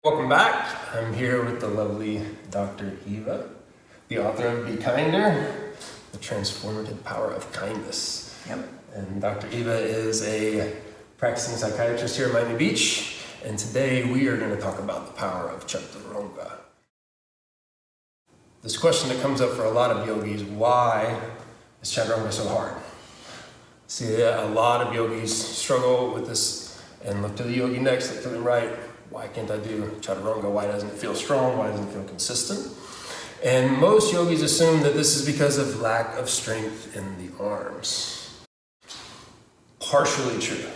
Welcome back. I'm here with the lovely Dr. Eva, the author of Be Kinder, The Transformative Power of Kindness. Yep. And Dr. Eva is a practicing psychiatrist here at Miami Beach, and today we are going to talk about the power of Chaturanga. This question that comes up for a lot of yogis: why is Chaturanga so hard? See, a lot of yogis struggle with this and look to the yogi next, look to the right. Why can't I do Chaturanga? Why doesn't it feel strong? Why doesn't it feel consistent? And most yogis assume that this is because of lack of strength in the arms. Partially true.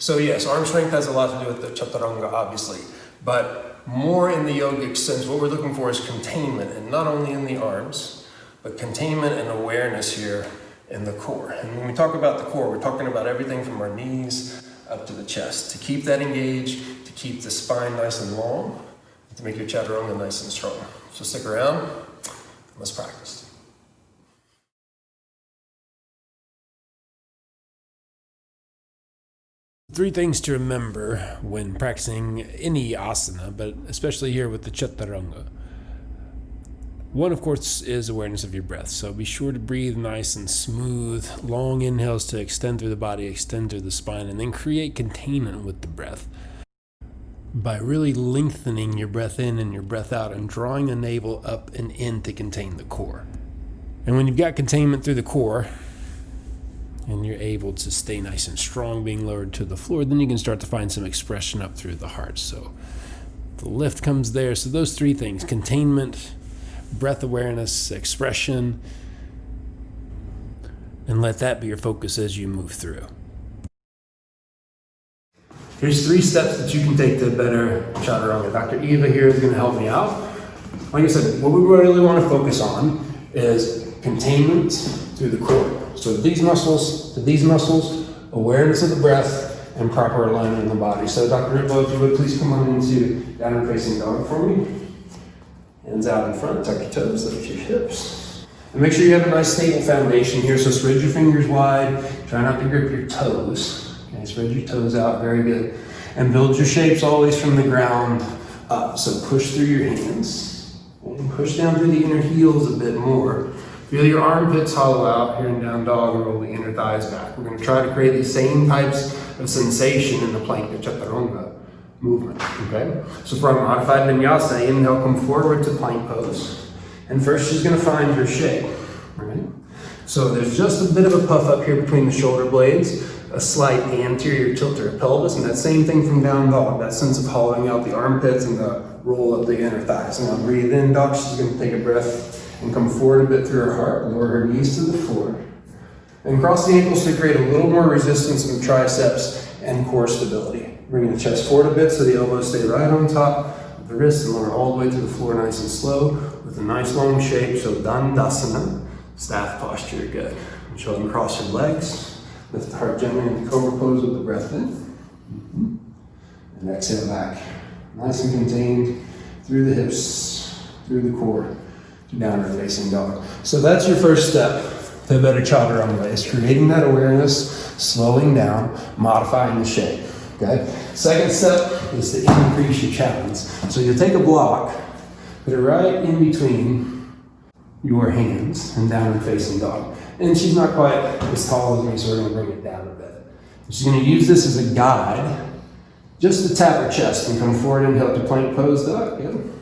So yes, arm strength has a lot to do with the Chaturanga, obviously, but more in the yogic sense, what we're looking for is containment, and not only in the arms, but containment and awareness here in the core. And when we talk about the core, we're talking about everything from our knees up to the chest. To keep that engaged, to keep the spine nice and long, to make your Chaturanga nice and strong. So stick around, let's practice. Three things to remember when practicing any asana, but especially here with the Chaturanga. One, of course, is awareness of your breath. So be sure to breathe nice and smooth, long inhales to extend through the body, extend through the spine, and then create containment with the breath by really lengthening your breath in and your breath out and drawing the navel up and in to contain the core. And when you've got containment through the core and you're able to stay nice and strong, being lowered to the floor, then you can start to find some expression up through the heart. So the lift comes there. So those three things: containment, breath awareness, expression, and let that be your focus as you move through. Here's 3 steps that you can take to better Chaturanga. Dr. Eva here is going to help me out. Like I said, what we really want to focus on is containment through the core. So these muscles to these muscles, awareness of the breath, and proper alignment in the body. So Dr. Eva, if you would please come on into downward facing dog for me. Hands out in front, tuck your toes, lift your hips. And make sure you have a nice stable foundation here, so spread your fingers wide. Try not to grip your toes. Okay, spread your toes out, very good. And build your shapes always from the ground up. So push through your hands. And push down through the inner heels a bit more. Feel your armpits hollow out here in down dog, and roll the inner thighs back. We're going to try to create these same types of sensation in the plank of Chaturanga movement, okay? So for our modified vinyasa, inhale, come forward to plank pose. And first she's gonna find her shape, right? So there's just a bit of a puff up here between the shoulder blades, a slight anterior tilt to her pelvis, and that same thing from down dog, that sense of hollowing out the armpits and the roll up the inner thighs. Now breathe in, dog. She's gonna take a breath and come forward a bit through her heart, lower her knees to the floor. And cross the ankles to create a little more resistance in the triceps and core stability. Bring the chest forward a bit so the elbows stay right on top of the wrist, and lower all the way to the floor nice and slow with a nice long shape. So Dandasana, staff posture, good. And show them cross your legs. Lift the heart gently into cobra pose with the breath in. And exhale back. Nice and contained through the hips, through the core, to downward facing dog. So that's your first step to better Chaturanga, is creating that awareness, slowing down, modifying the shape. Okay. Second step is to increase your challenge. So you'll take a block, put it right in between your hands and downward facing dog. And she's not quite as tall as me, so we're going to bring it down a bit. She's going to use this as a guide, just to tap her chest and come forward. Inhale to plank pose, dog. Good.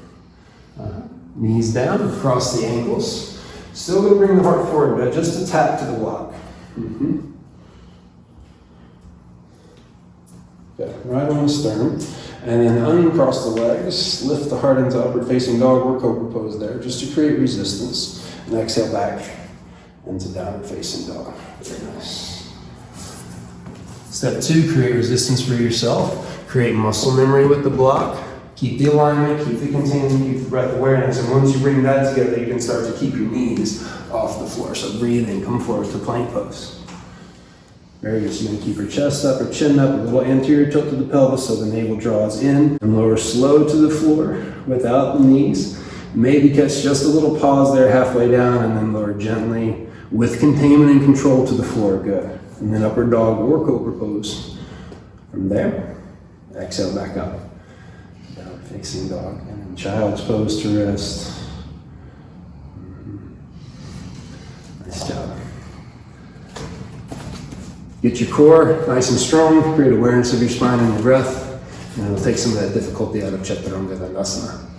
Knees down, across the ankles. Still going to bring the heart forward, but just to tap to the block. Okay, right on the sternum, and then uncross the legs, lift the heart into upward facing dog or cobra pose there, just to create resistance, and exhale back into downward facing dog. Very nice. Step 2, create resistance for yourself, create muscle memory with the block, keep the alignment, keep the containment, keep the breath awareness, and once you bring that together, you can start to keep your knees off the floor. So breathe in, come forward to plank pose. Very good. She's going to keep her chest up, her chin up, a little anterior tilt to the pelvis so the navel draws in, and lower slow to the floor without the knees. Maybe catch just a little pause there halfway down, and then lower gently with containment and control to the floor. Good. And then upward dog or cobra pose. From there, exhale back up. Down facing dog, and then child's pose to rest. Nice job. Get your core nice and strong, create awareness of your spine and your breath, and it'll take some of that difficulty out of Chaturanga Dandasana.